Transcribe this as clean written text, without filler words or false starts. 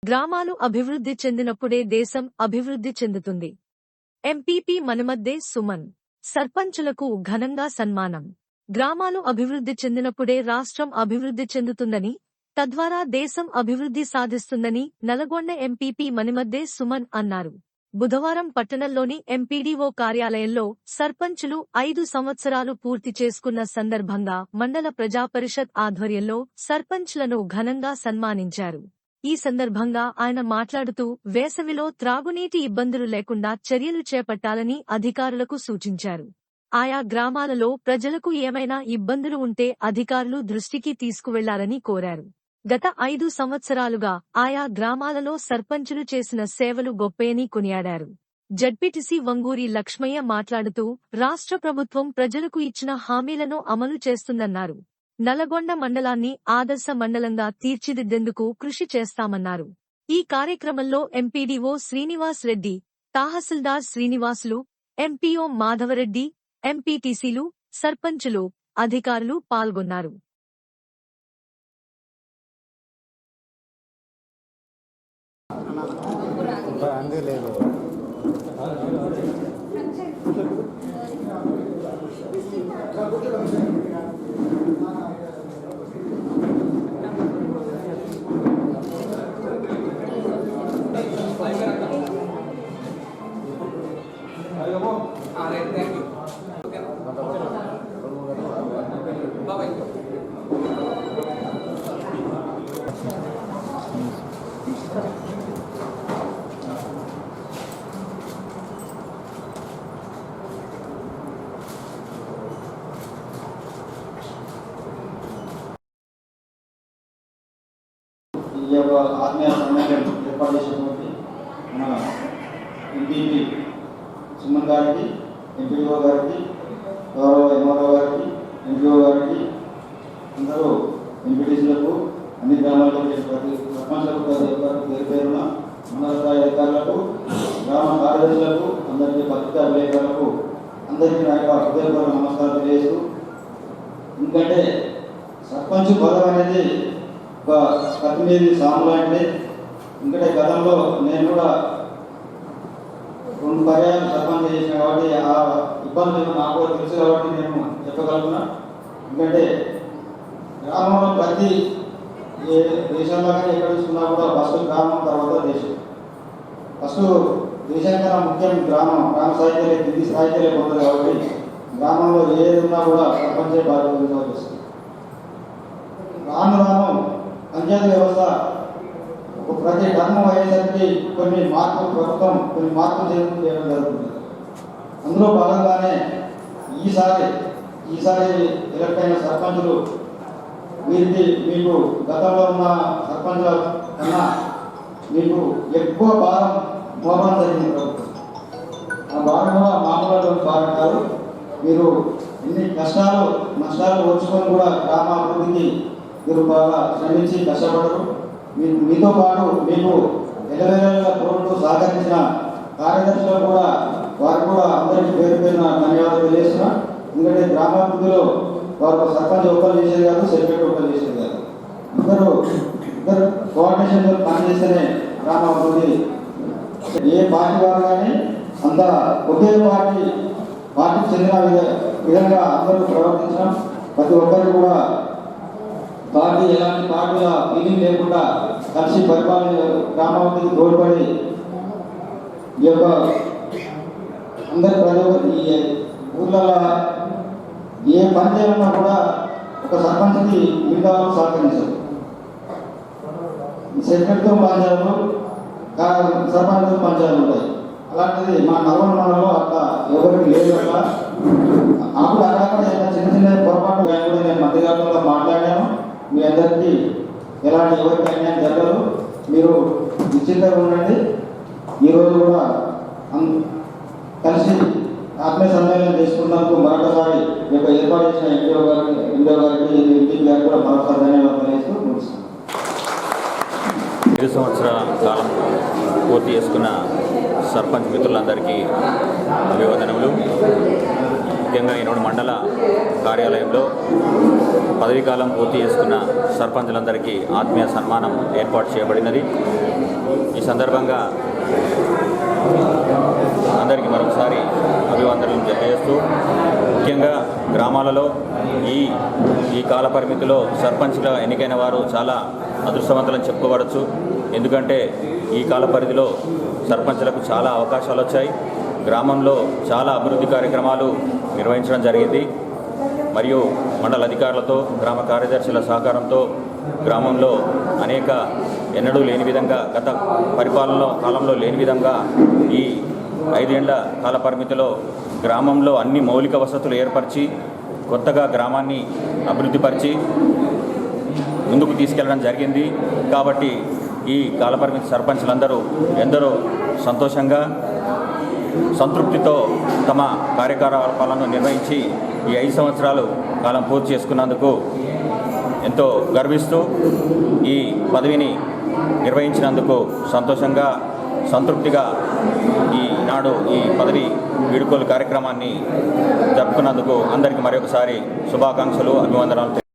గ్రామాలు అభివృద్ధి చెందినప్పుడే దేశం అభివృద్ధి చెందుతుంది. ఎంపీపీ మనుమద్దే సుమన్. సర్పంచులకు ఘనంగా సన్మానం. గ్రామాలు అభివృద్ధి చెందినప్పుడే రాష్ట్రం అభివృద్ధి చెందుతుందని, తద్వారా దేశం అభివృద్ధి సాధిస్తుందని నల్గొండ ఎంపీపీ మనుమద్దే సుమన్ అన్నారు. బుధవారం పట్టణంలోని ఎంపీడీఓ కార్యాలయంలో సర్పంచులు 5 సంవత్సరాలు పూర్తి చేసుకున్న సందర్భంగా మండల ప్రజాపరిషత్ ఆధ్వర్యంలో సర్పంచ్లను ఘనంగా సన్మానించారు. ఈ సందర్భంగా ఆయన మాట్లాడుతూ వేసవిలో త్రాగునీటి ఇబ్బందులు లేకుండా చర్యలు చేపట్టాలని అధికారులకు సూచించారు. ఆయా గ్రామాలలో ప్రజలకు ఏమైనా ఇబ్బందులు ఉంటే అధికారులు దృష్టికి తీసుకువెళ్లాలని కోరారు. గత 5 సంవత్సరాలుగా ఆయా గ్రామాలలో సర్పంచులు చేసిన సేవలు గొప్పయని కొనియాడారు. జడ్పీటీసీ వంగూరి లక్ష్మయ్య మాట్లాడుతూ రాష్ట్ర ప్రభుత్వం ప్రజలకు ఇచ్చిన హామీలను అమలు చేస్తుందన్నారు. నల్గొండ మండలాన్ని ఆదర్శ మండలంగా తీర్చిదిద్దేందుకు కృషి చేస్తామన్నారు. ఈ కార్యక్రమంలో ఎంపీడీఓ శ్రీనివాస్ రెడ్డి, తహసీల్దార్ శ్రీనివాసులు, ఎంపీఓ మాధవరెడ్డి, ఎంపీటీసీలు, సర్పంచులు, అధికారులు పాల్గొన్నారు. ఈ యొక్క ఆత్మీయ సమ్మేళనం ఏర్పాటు చేసినటువంటి మన ఎంపీపీ సుమన్ గారికి, ఎంపీఓ గారికి, గౌరవ ఎంఆర్ఓ గారికి, ఎంపీఓ గారికి, అందరూ ఎంపీటీసీలకు, అన్ని గ్రామాల్లో ప్రతి సర్పంచ్లకు, ప్రతి ఒక్కరికి పేరు పేరున మండల స్థాయి అధికారులకు, గ్రామ కార్యదర్శులకు, అందరికీ పత్రికా విలేకరులకు అందరికీ నా యొక్క హృదయపూర్వక నమస్కారం తెలియజేస్తూ, ఎందుకంటే సర్పంచ్ పదం అనేది ఒక కత్తిమీది సాము లాంటిది. ఎందుకంటే గతంలో నేను కూడా 2 పర్యాలు సర్పంచ్ చేసిన కాబట్టి ఆ ఇబ్బందులు నాకు కూడా తెలుసు కాబట్టి నేను చెప్పగలుగుతున్నా. ఎందుకంటే గ్రామంలో ప్రతి దేశంలో కానీ ఎక్కడ చూసుకున్నా కూడా ఫస్ట్ గ్రామం, తర్వాత దేశం. ఫస్ట్ దేశం కన్నా ముఖ్యం గ్రామం. గ్రామ స్థాయికి కింది స్థాయికి పోతుంది కాబట్టి గ్రామంలో ఏది ఉన్నా కూడా సర్పంచే బాధ్యత వస్తుంది. రాను రాను పంచాయతీ వ్యవస్థ ప్రతి టర్మ్ అయ్యేసరికి కొన్ని మార్పులు ప్రభుత్వం చేయడం జరుగుతుంది. అందులో భాగంగానే ఈసారి ఎలక్ట్ అయిన సర్పంచులు మీకు గతంలో ఉన్న సర్పంచుల కన్నా మీకు ఎక్కువ భారం మోపడం జరిగింది ప్రభుత్వం. ఆ భారం కూడా మామూలు భారం కాదు. మీరు ఎన్ని నష్టాలు వచ్చుకొని కూడా గ్రామ అభివృద్ధికి మీరు బాగా శ్రమించి కష్టపడరు. మీతో పాటు మీకు ఎలవేళ కోరుతూ సహకరించిన కార్యదర్శులు కూడా వారు కూడా అందరికీ పేరు పేరున ధన్యవాదాలు తెలియజేస్తున్నా. ఎందుకంటే గ్రామాభివృద్ధిలో వారు సర్పంచ్ ఒకరు చేసేది కాదు, సెక్రటరీ ఒకరు చేసేది కాదు. ఇద్దరు కోఆర్డినేషన్తో పనిచేస్తేనే గ్రామాభివృద్ధి. ఏ పార్టీ వారు కానీ అంత ఒకే పార్టీకి చెందిన విధంగా అందరూ ప్రవర్తించడం, ప్రతి ఒక్కరు కూడా ఎలాంటి పార్టీల ఫీలింగ్ లేకుండా కలిసి పరిపాలన గ్రామాభివృద్ధికి తోడ్పడి ఈ యొక్క అందరి ప్రజలు ఈ ఊర్లలో ఏ పని చేయాలన్నా కూడా ఒక సర్పంచ్కి మిగతా సహకరించారు. సెక్రటరీతో పంచాయతీలు, సర్పంచ్తో పంచాయతీలు ఉంటాయి. అలాంటిది మా నల్గొండ మండలంలో అట్లా ఎవరికి లేదు. అట్లా అప్పుడు అక్కడ చిన్న పొరపాటు కూడా నేను మధ్యకాలంలో మాట్లాడాను. మీ అందరికీ ఎవరికి అన్యాయం జరగదు. మీరు నిశ్చింతగా ఉండండి. ఈరోజు కూడా కలిసి ఆత్మీయ సమ్మేళనం చేసుకున్నందుకు మరొకసారి ఏర్పాటు చేసిన ఎంపీఓ గారికి, ఎంపీ గారికి కూడా మరొకసారి ధన్యవాదాలు తెలియజేస్తూ ముగిస్తున్నాను. 5 సంవత్సరాల కాలం పూర్తి చేసుకున్న సర్పంచ్ మిత్రులందరికీ అభివందనములు. ముఖ్యంగా ఈనాడు మండల కార్యాలయంలో పదవీకాలం పూర్తి చేసుకున్న సర్పంచులందరికీ ఆత్మీయ సన్మానం ఏర్పాటు చేయబడినది. ఈ సందర్భంగా అందరికీ మరొకసారి అభివందనలు తెలియజేస్తూ, ముఖ్యంగా గ్రామాలలో ఈ కాల పరిమితిలో సర్పంచ్గా ఎన్నికైన వారు చాలా అదృష్టవంతులని చెప్పుకోవచ్చు. ఎందుకంటే ఈ కాల పరిధిలో సర్పంచ్లకు చాలా అవకాశాలు వచ్చాయి. గ్రామంలో చాలా అభివృద్ధి కార్యక్రమాలు నిర్వహించడం జరిగింది. మరియు మండల అధికారులతో, గ్రామ కార్యదర్శుల సహకారంతో గ్రామంలో అనేక ఎన్నడూ లేని విధంగా, గత పరిపాలన కాలంలో లేని విధంగా ఈ 5 ఏళ్ల కాల పరిమితిలో గ్రామంలో అన్ని మౌలిక వసతులు ఏర్పరిచి కొత్తగా గ్రామాన్ని అభివృద్ధిపరిచి ముందుకు తీసుకెళ్లడం జరిగింది. కాబట్టి ఈ కాలపరిమితి సర్పంచులందరూ ఎందరో సంతోషంగా, సంతృప్తితో తమ కార్యకలాపాలను నిర్వహించి ఈ 5 సంవత్సరాలు కాలం పూర్తి చేసుకున్నందుకు ఎంతో గర్విస్తూ ఈ పదవిని నిర్వహించినందుకు సంతోషంగా, సంతృప్తిగా ఈనాడు ఈ పదవి వీడుకోలు కార్యక్రమాన్ని జరుపుకున్నందుకు అందరికీ మరొకసారి శుభాకాంక్షలు, అభివందనాలు.